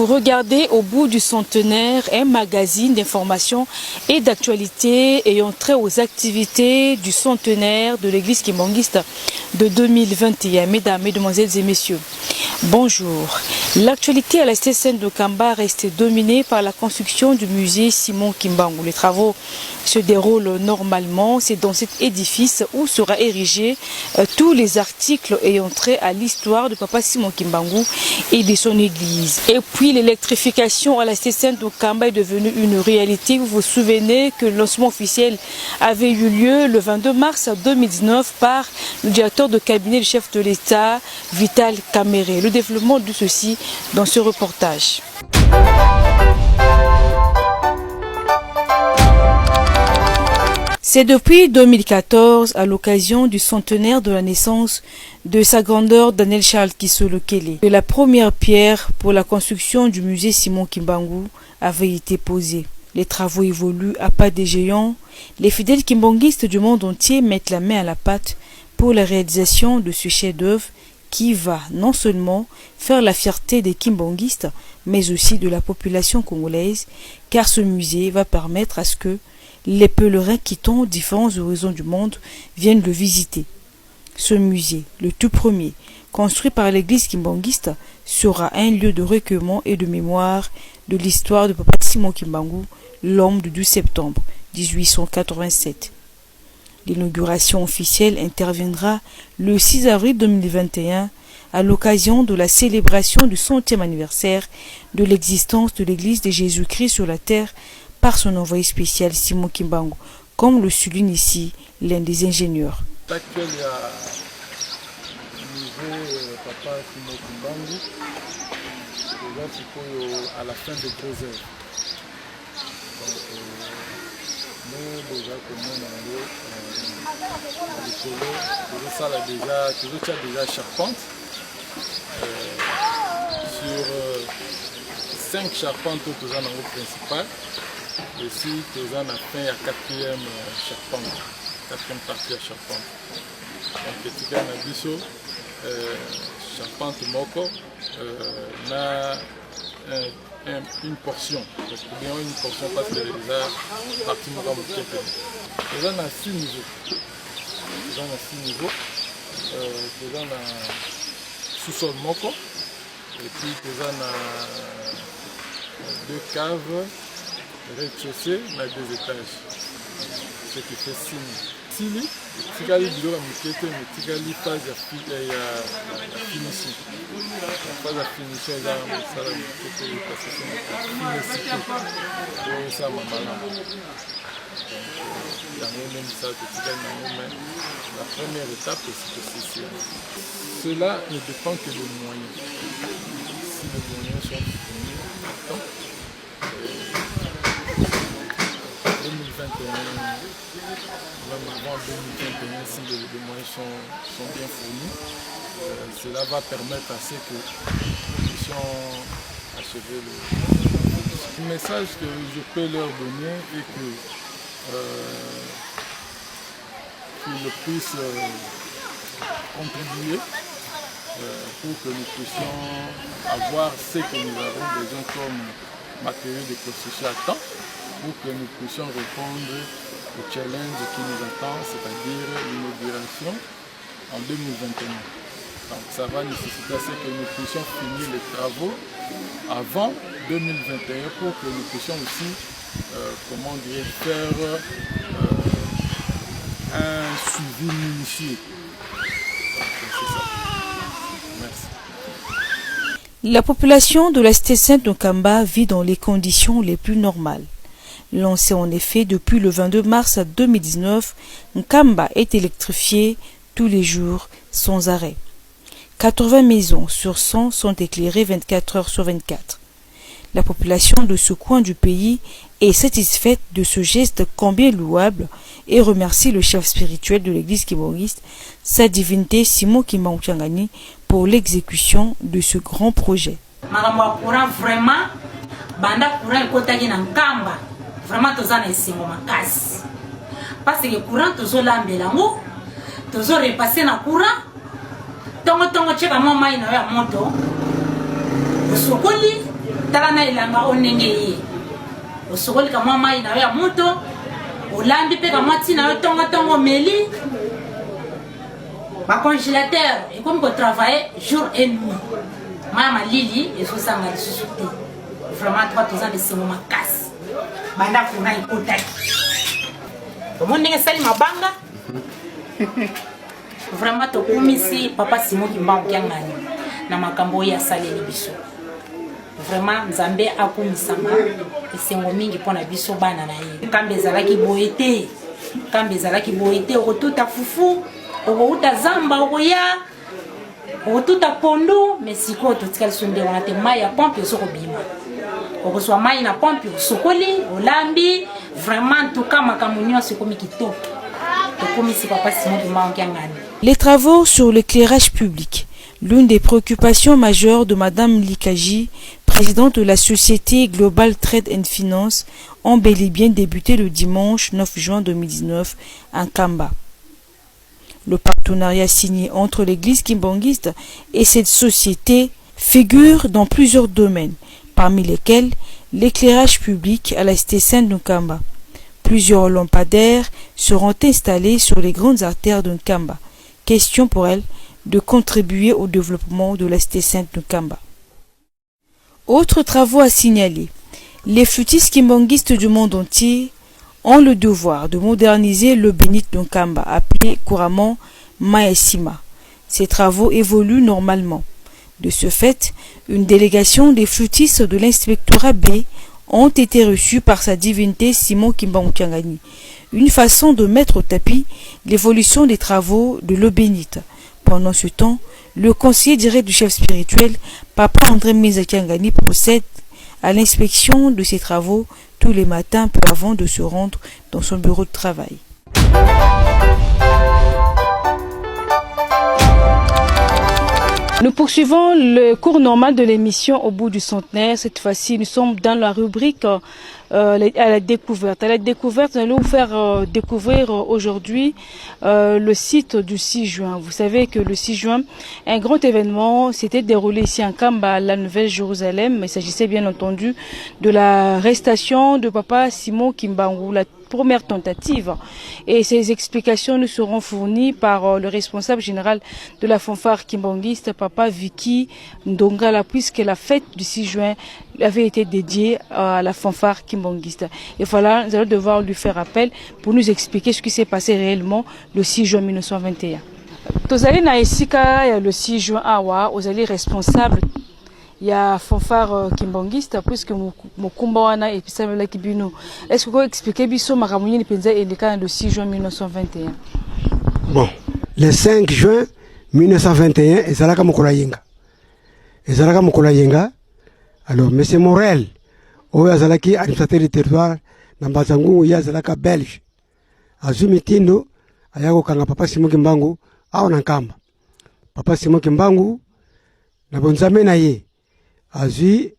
Regardez au bout du centenaire, un magazine d'information et d'actualité ayant trait aux activités du centenaire de l'église kimbangiste de 2021. Mesdames, Mesdemoiselles et Messieurs, bonjour. L'actualité à la station de Kamba reste dominée par la construction du musée Simon Kimbangu. Les travaux se déroulent normalement. C'est dans cet édifice où sera érigé tous les articles ayant trait à l'histoire de Papa Simon Kimbangu et de son église. Et puis l'électrification à la station de Kamba est devenue une réalité. Vous vous souvenez que le lancement officiel avait eu lieu le 22 mars 2019 par le directeur de cabinet du chef de l'État, Vital Kamerhe. Le développement de ceci dans ce reportage. C'est depuis 2014, à l'occasion du centenaire de la naissance de sa grandeur Daniel Charles Kisolo Kele, que la première pierre pour la construction du musée Simon Kimbangu avait été posée. Les travaux évoluent à pas des géants. Les fidèles kimbanguistes du monde entier mettent la main à la pâte pour la réalisation de ce chef-d'œuvre qui va non seulement faire la fierté des kimbanguistes, mais aussi de la population congolaise, car ce musée va permettre à ce que les pèlerins quittant différents horizons du monde viennent le visiter. Ce musée, le tout premier, construit par l'église kimbanguiste, sera un lieu de recueillement et de mémoire de l'histoire de Papa Simon Kimbangu, l'homme du 12 septembre 1887. L'inauguration officielle interviendra le 6 avril 2021 à l'occasion de la célébration du 100e anniversaire de l'existence de l'église de Jésus-Christ sur la terre par son envoyé spécial Simon Kimbangu, comme le souligne ici l'un des ingénieurs. Actuel, il y a niveau Papa Simon Kimbangu, à la fin de 2 heures. Nous déjà comme déjà charpente sur 5 charpentes au niveau principal et si tu as fait la 4e charpente, 4e partie à charpente. Donc tu as un biseau charpente moko na une portion, parce que bien une portion parce que déjà partie moko tu as 6 niveaux. Tu as 6 niveaux. Tu as sous-sol moko et puis tu as 2 caves, rez-de-chaussée, mais 2 étages. Ce qui fait 6 niveaux. Sili, tu as les bureaux à moquette, mais tu as les phases à finition. La phase à finition, il y a un salle à moquette, parce que c'est une finicité. Et ça, maman. Il y a même ça, la première étape, c'est ceci. Cela ne dépend que des moyens. Si les moyens sont disponibles, attends. 2021, même avant 2021, si les moyens sont bien fournis, cela va permettre à ce que nous puissions achever le message que je peux leur donner et qu'ils puissent contribuer pour que nous puissions avoir ce que nous avons besoin comme matériaux de construction à temps, pour que nous puissions répondre au challenge qui nous attend, c'est-à-dire l'inauguration en 2021. Donc ça va nécessiter à ce que nous puissions finir les travaux avant 2021 pour que nous puissions aussi faire un suivi minutieux. C'est ça. Merci. La population de la cité sainte de Kamba vit dans les conditions les plus normales. Lancé en effet depuis le 22 mars 2019, Kamba est électrifié tous les jours sans arrêt. 80 maisons sur 100 sont éclairées 24 heures sur 24. La population de ce coin du pays est satisfaite de ce geste combien louable et remercie le chef spirituel de l'église kimbanguiste, sa divinité Simon Kimbangu, pour l'exécution de ce grand projet. Vraiment tozana esengo makasi parce que courant tozolambela ngo tozo repasser na courant tongo cheka mo mai na ya moto sokoli tala na ilanga onenge ye osokoli ka mai na ya moto olambi pe ka mati na tongo meli ba congélateur et comme ko travailler jour et nuit mama lili et so sanga lisusuti vraiment 3 ans de ce moment casse banda kuna ikotaki omonenge sali mabanga vraiment to kumisi papa Simon Kimbangu kyangani na makambo ya saleli biso vraiment nzambe akumisanga esengo mingi pona biso bana na ye kambe ezalaki boyete okotuta fufu okouta zamba okoya okotuta pondu mais sikoyo totikali so nde wana te mai ya pompe osokobima okozwa mai na pompe osokoli olambi vraiment en tout cas makambo nyonso ekomi kitoko tokomisi papa Simon Kimbangu kyangani. Les travaux sur l'éclairage public, l'une des préoccupations majeures de Madame Likaji, présidente de la société Global Trade and Finance, ont bel et bien débuté le dimanche 9 juin 2019 en Kamba. Le partenariat signé entre l'église kimbanguiste et cette société figure dans plusieurs domaines, parmi lesquels l'éclairage public à la cité sainte de Kamba. Plusieurs lampadaires seront installés sur les grandes artères de Kamba. Question pour elle de contribuer au développement de la cité sainte de Kamba. Autres travaux à signaler. Les flûtistes kimbanguistes du monde entier ont le devoir de moderniser le bénit de Kamba, appelé couramment Maesima. Ces travaux évoluent normalement. De ce fait, une délégation des flûtistes de l'inspectorat B ont été reçus par sa divinité Simon Kimbangu Kyangani. Une façon de mettre au tapis l'évolution des travaux de l'eau bénite. Pendant ce temps, le conseiller direct du chef spirituel, Papa André Meza Kyangani, procède à l'inspection de ses travaux tous les matins peu avant de se rendre dans son bureau de travail. Nous poursuivons le cours normal de l'émission au bout du centenaire. Cette fois-ci, nous sommes dans la rubrique à la découverte. À la découverte, nous allons vous faire découvrir aujourd'hui le site du 6 juin. Vous savez que le 6 juin, un grand événement s'était déroulé ici en Kamba, à la Nouvelle-Jérusalem. Il s'agissait bien entendu de l'arrestation de Papa Simon Kimbangu, la première tentative. Et ces explications nous seront fournies par le responsable général de la fanfare kimbanguiste, Papa Vicky Ndongala, puisque la fête du 6 juin avait été dédiée à la fanfare kimbanguiste. Et voilà, nous allons devoir lui faire appel pour nous expliquer ce qui s'est passé réellement le 6 juin 1921. Tozali na esika le 6 juin awa, ozali responsable il y a fanfare kimbanguiste puisque mokumba wana episamela kibino. Est-ce que vous pouvez expliquer biso makamunyi ni penza eleka le 6 juin 1921? Bon, le 5 juin 1921 ezalaka mokolo yenga. Ezalaka mokolo yenga. Alors monsieur Morel, oyo azalaki administrateur du territoire na Mbazangu ya azalaka belge. Azumi tindo ayako kanga Papa Simon Kimbangu awa na Kamba. Papa Simon Kimbangu na bonzame na ye azui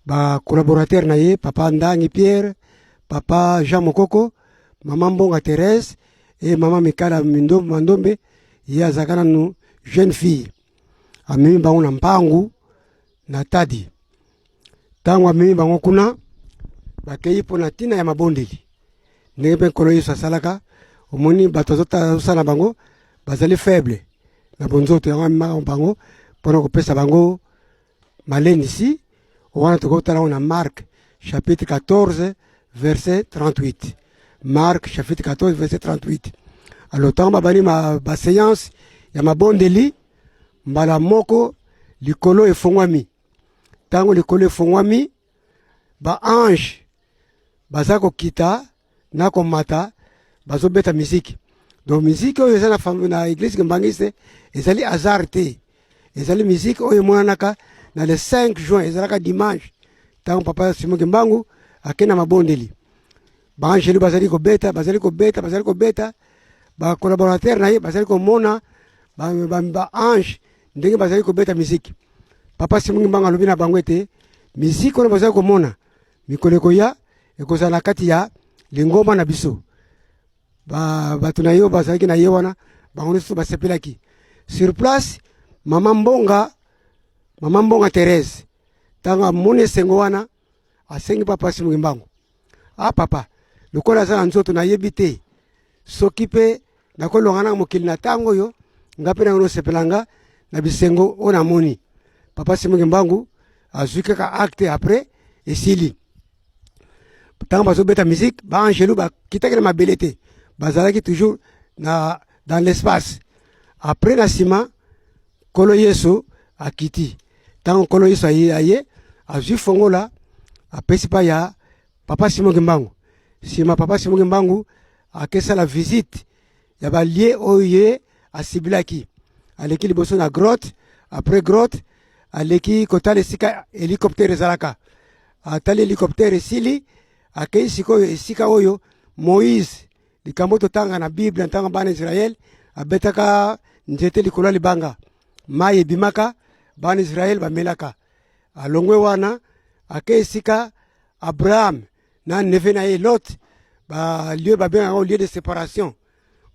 ba collaborateur na ye Papa Ndangi Pierre, Papa Jean Mokoko, Maman Mbonga Thérèse et Maman Mikala Mandombe ye azakana no jeune fille. Amimi bango na mpangu na tadi. Tango amimi bango kuna bakei pona tina ya mabondeli. Ndenge kolo yisa salaka omoni bato zota sana bango bazali faible. Na bonzoto ya mama bango pona kopesa bango maleni ici, on a Marc chapitre 14 verset 38. Marc chapitre 14 verset 38. Alors tant babani ma séance ya mabondeli mbala moko likolo efongwami. Tango likolo efongwami ba ange bazako kita na komata bazobeta musique. Donc musique oyo eza na église kimbangiste ezali azarte. Ezali musique oyo monanaka na le 5 juin ezalaka dimanche tango Papa Simon Kimbangu akena mabondeli banjeli bazali ko beta ba collaborateur na ye bazali ko mona ba ange ndenge bazali ko beta musique. Papa Simon Kimbangu alobi na bango ete musique oyo bazali ko mona mikoleko ya ekozala kati ya lingoma na biso bato na yo bazali na ye wana bango nyonso basepelaki sur place. Maman Mbonga Thérèse tanga mone sengo wana asengi papa Simongi Mbangu. Ah papa, lokola za nzoto na yebite sokipe na kolongana mokili na tango yo ngape na ngono sepelanga na bisengo ona moni. Papa Simongi Mbangu azuka ka acte après esili. Tanga bazo beta musique ba angelu ba kitaka na belete. Bazalaki toujours dans l'espace. Après na sima Kolo Yesu akiti. Tango Kolo Yesu aye azu fongola apesi pa ya papa Simongi Mbangu. Sima papa Simongi Mbangu akesa la visite ya ba lié oye asibilaki. Aleki liboso na grotte, après grotte aleki kotale sika hélicoptère zalaka. Atali hélicoptère sili akei siko sika oyo Moïse likambo tanga na Bible tanga bana Israël abetaka nzete likolo libanga maye bimaka bana Israël bamelaka alongwe wana akesika Abraham na neve na ye Lot ba lieu ba benga lieu de séparation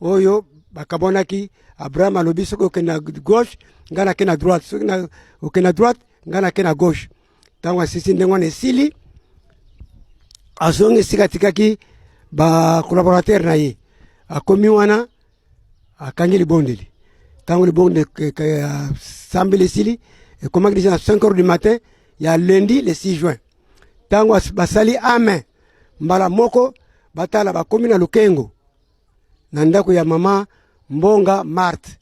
oyo bakabonaki Abraham alobi soko kena gauche ngana kena droite soko na okena droite ngana kena gauche tanga sisi ndengo ne sili azongi sika tikaki ba collaborateur na ye akomi wana akangi libondeli tango libonde sambele sili et comment dire à 5h du matin il y a lundi le 6 juin tango basali amen mbala moko batala bakomi na lukengo na ndako ya mama Mbonga Marthe.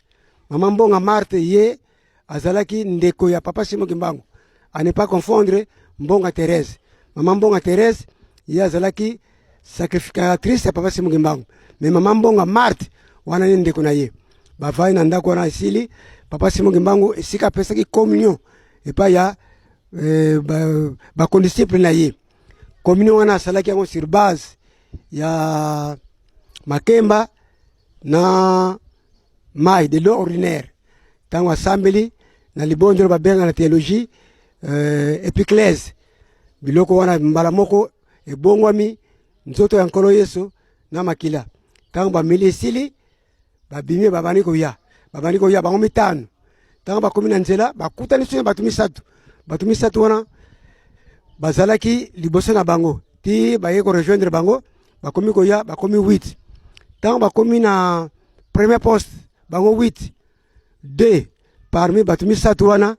Mama Mbonga Marthe ye azalaki ndeko ya papa Simongi Mbangu, à ne pas confondre Mbonga Thérèse. Mama Mbonga Thérèse ye azalaki sacrificatrice ya papa Simongi Mbangu, mais mama Mbonga Marthe wana ni ndeko na ye bavai na ndako wana isili papa Simongi Mbangu esika pesaki communion epa ya ba condisciple na ye. Communion wana asalaki yango sur base ya makemba na mai de l'eau ordinaire. Tango asambeli na libonjo babenga na théologie epiclèse biloko wana mbala moko ebongwami nzoto ya nkolo Yesu na makila. Tango bamili esili babimi babani koya bango mitano. Tango bakomi na nzela bakutani so batu misatu wana bazalaki liboso na bango ti baye ko rejoindre bango bakomi koya bakomi 8. Tango bakomi na premier poste bango 8. 2 parmi batu misatu wana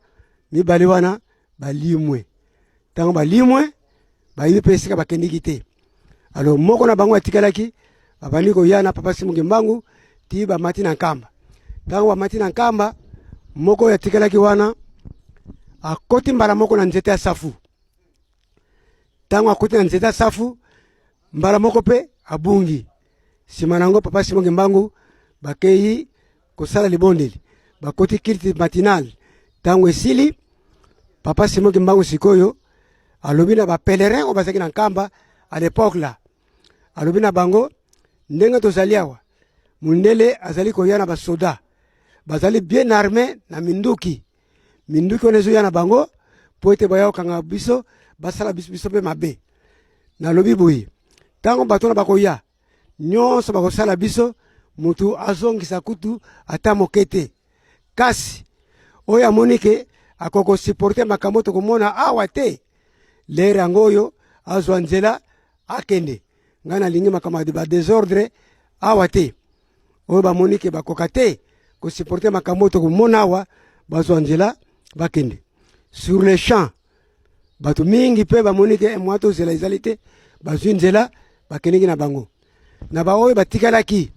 mibali wana balimwe. Tango balimwe bayi pesika bakendiki te. Alors moko na bango atikalaki babani koya na papa Simongi Mbangu ti ba mati na nkamba. Tango ba mati na nkamba moko yatikalaki wana akoti mbala moko na nzete ya safu. Tango akoti na nzete ya safu mbala moko pe abungi. Simanango papa Simongi Mbangu bakei kosala libondeli bakoti kilti matinal. Tango esili papa Simongi Mbangu sikoyo alobi na ba pèlerin o bazaki na nkamba à l'époque là. Alobi na bango ndenge tozali awa mundele azali koya na basoda bazali bien armé na minduki onezo ya na bango po ete baya okanga biso basala biso pe mabe na lobi boyi. Tango batona bakoya nyonso bakosala biso mutu azongisa kutu ata mokete kasi oya monike akoko supporter makambo to komona awa te lera ngoyo azwa nzela akende ngana lingi makamadi ba désordre awa te oyo ba monike bakoka te ko supporter makambo to komona awa bazwa nzela bakende sur le champ batu mingi pe ba monike mwato zela izalite bazwi nzela bakende na bango na ba oyo batikalaki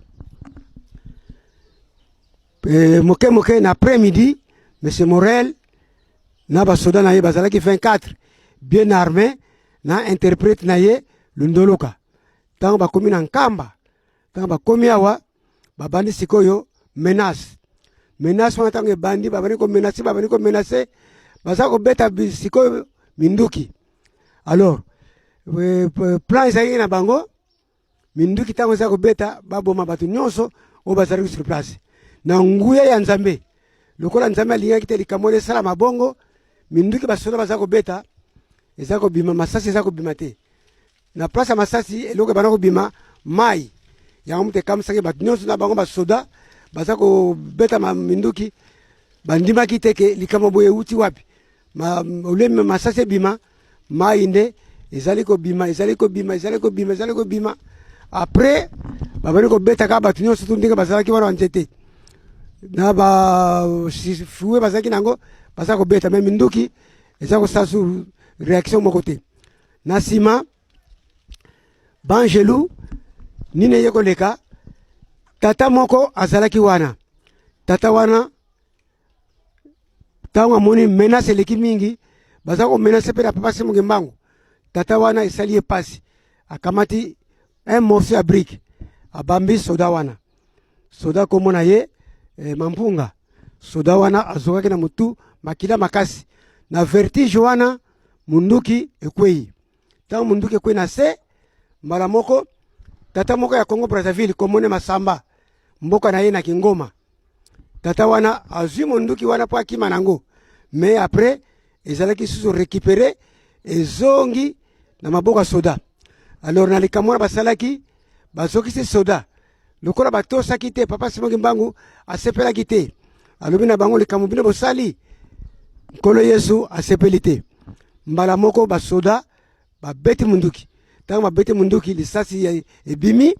moke na après-midi monsieur Morel na ba soda na ye bazalaki 24 bien armé na interprète na ye lundoloka. Tango bakomi na nkamba tango bakomi awa babandi sikoyo menace wana tango ebandi babani ko menacer baza ko beta sikoyo minduki. Alors plan ezali na bango minduki tango za ko beta baboma batu nyonso o bazali sur place na nguya ya Nzambe lokola Nzambe alingaki te likamole sala mabongo minduki basoda baza ko beta ezako bima masasi ezako bima te na place ya masasi eloko bana ko bima mai ya mte kamsaki batu nyonso na bango basoda baza ko beta minduki bandimaki teke likamo boye uti wapi ule masase bima mainde ezali ko bima après babani ko beta ka batu nyonso tu ndenge bazalaki wana nzete na ba fuwe bazalaki nango baza ko beta même nduki eza ko sasu réaction moko te na sima Bangelou nine yeko leka tata moko azalaki wana tata wana tango moni menace leki mingi baza ko menace pe na papa Simon Ngembangu tata wana esali pasi akamati un morceau à brique abambi soda wana soda komona ye mampunga soda wana azokaki na mutu makila makasi na vertige wana munduki ekwei tango munduki ekwei na se mbala moko tata moko ya Congo Brazzaville komone Masamba mboka na ye na Kingoma tata wana azwi munduki wana po akima nango mais après ezalaki susu récupérer ezongi na maboka soda alors na likamona basalaki bazokisi soda lokola batosaki te papa Simon Ngembangu asepelaki te alobi na bango likambo bino bosali nkolo Yesu asepeli te mbala moko basoda babeti munduki tango babeti munduki lisasi ebimi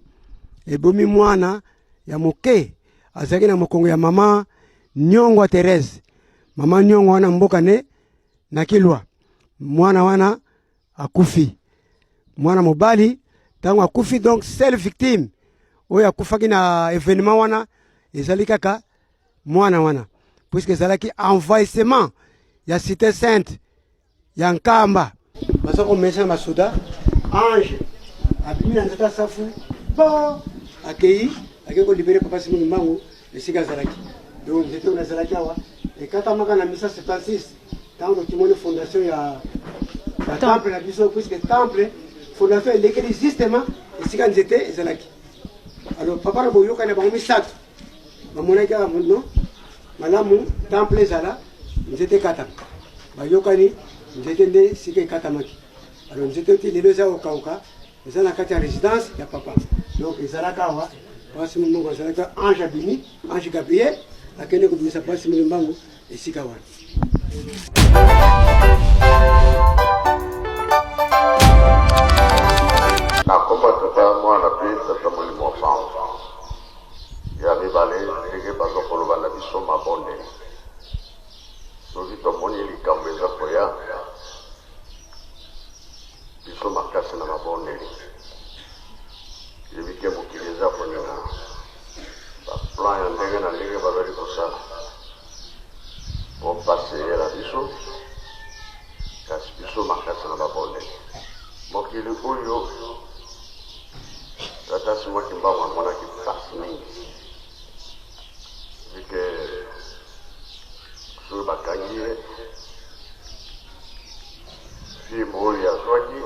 ebomi mwana ya moke azalaki na mokongo ya mama Nyongwa Thérèse mama Nyongwa wana mboka ne na Kilwa mwana wana akufi mwana mobali tango akufi donc seule victime oyo akufaki na événement wana ezali kaka mwana wana puisque ezalaki envahissement ya cité sainte ya Nkamba baza komesa masoda ange abimi na nzata safu bon akei akeko libérer papa Simon Ngembangu esika azalaki donc nzete oyo azalaki awa ekatamaka na 1976 tango kimoni fondation ya temple na biso puisque temple fondation elekeli justement esika nzete ezalaki alors papa na boyoka na bango misato bamonaki kaka no malamu temple ezala nzete kata bayokani nzete nde sika ekatamaki alors nzete oti lelo eza kokauka eza na kati ya résidence ya papa donc ezalaka awa papa Simon Ngembangu azalaki ange abimi ange Gabriel akende kobimisa papa Simon Ngembangu esika wana nakomba tata mwana pe tata molimo sango ya mibale ndenge bazokoloba na biso mabonde soki tomoni likambo eza koya biso makasi na mabondeli yebike mokili eza koninga baplan ya ndenge na ndenge bazali kosala po paseyela biso kasi biso makasi na mabondeli mokili oyo tata Simon Ngembangu amonaki mpasi mingi vike soki bakangi ye filme oyo azwaki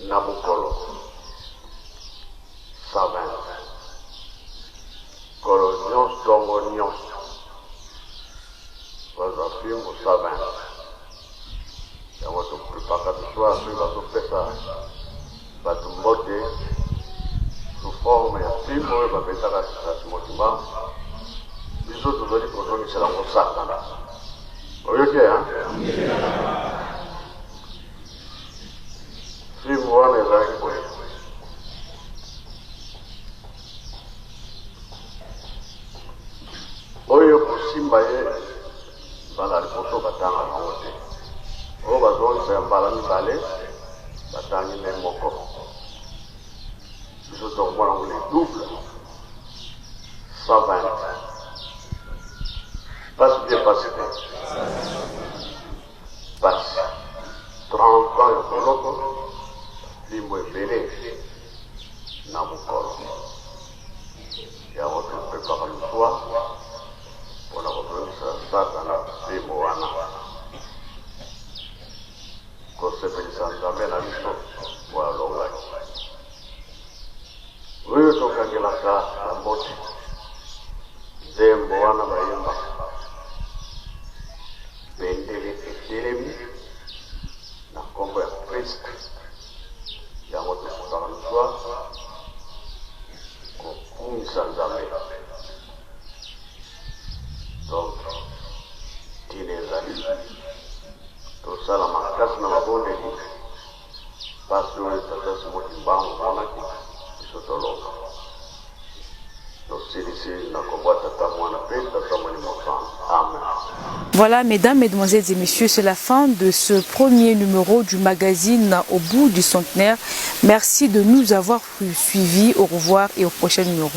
na mokolo 120 kolo nyonso tongo nyonso bazwa filme 120 yango toprepaka biso soki bazopesa bato mbote sous forme ya filme oyo babetaka tata Simon Ngembangu biso tozali kozongisela kosakana oyoki filme wana ezalaki boye oyo kosimba ye mbala liboso batanga nango te oyo bazongisa ya mbala mibale batangi me moko biso tokomona ngo le double 120 passe bien passé passe 30 ans ya koloko limbo ebele na mokolo yango topepaka luswa mpona kotongisa satana limbo wana kosepelisa nzambe na biso po alongaki oyo tokangelaka na mbote nzembo wana bayemba bendele etelemi na nkombo ya Kristo yango tokutaka luswa kokumisa nzambe donc tine ezali tosala makasi na mabondeli mpasi oyo tata simoti mbango monaki biso toloka tosilisi na kombo tata mwana mpe tata mwani mosantu. Amen. Voilà, mesdames, mesdemoiselles et messieurs, c'est la fin de ce premier numéro du magazine Au bout du centenaire. Merci de nous avoir suivis. Au revoir et au prochain numéro.